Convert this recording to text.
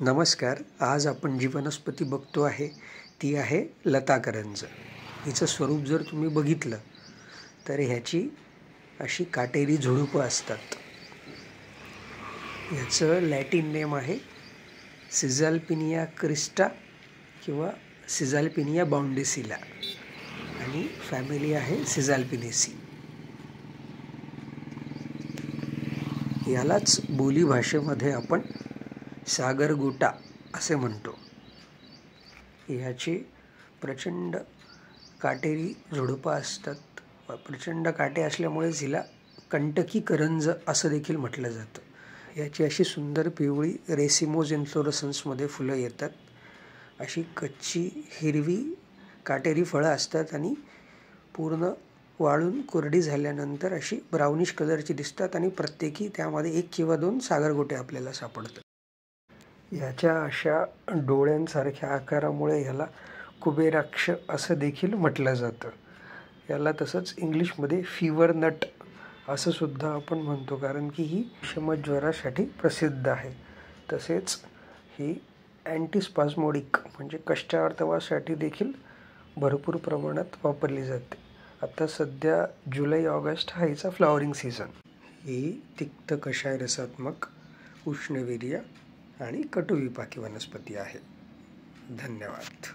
नमस्कार. आज आपण जी वनस्पती बघतो आहे ती आहे लता करंज. हिचं स्वरूप जर तुम्ही बघितलं तर ह्याची अशी काटेरी झुडुपं असतात. ह्याचं लॅटिन नेम आहे सिझाल्पिनिया क्रिस्टा किंवा सिझाल्पिनिया बाउंडेसिला आणि फॅमिली आहे सिझाल्पिनेसी. यालाच बोली भाषेमध्ये आपण सागरगोटा असे म्हणतो. ह्याची प्रचंड काटेरी झुडुपं असतात. प्रचंड काटे असल्यामुळेच हिला कंटकी करंज असं देखील म्हटलं जातं. याची अशी सुंदर पिवळी रेसिमोज इन्फ्लोरसन्समध्ये फुलं येतात. अशी कच्ची हिरवी काटेरी फळं असतात आणि पूर्ण वाळून कोरडी झाल्यानंतर अशी ब्राउनिश कलरची दिसतात आणि प्रत्येकी त्यामध्ये 1 किंवा 2 सागरगोटे आपल्याला सापडतात. याच्या अशा डोळ्यांसारख्या आकारामुळे ह्याला कुबेराक्ष असं देखील म्हटलं जातं. याला तसंच इंग्लिशमध्ये फीवर नट असं सुद्धा आपण म्हणतो, कारण की ही विषमज्वरासाठी प्रसिद्ध आहे. तसेच ही अँटीस्पाझमोडिक म्हणजे कष्टावर्तवासाठी देखील भरपूर प्रमाणात वापरली जाते. आता सध्या जुलै-ऑगस्ट हा हिचा फ्लॉवरिंग सीझन. ही तिक्त कषाय रसात्मक उष्णवीर्य आणि कटुविपाकी वनस्पती आहे. धन्यवाद.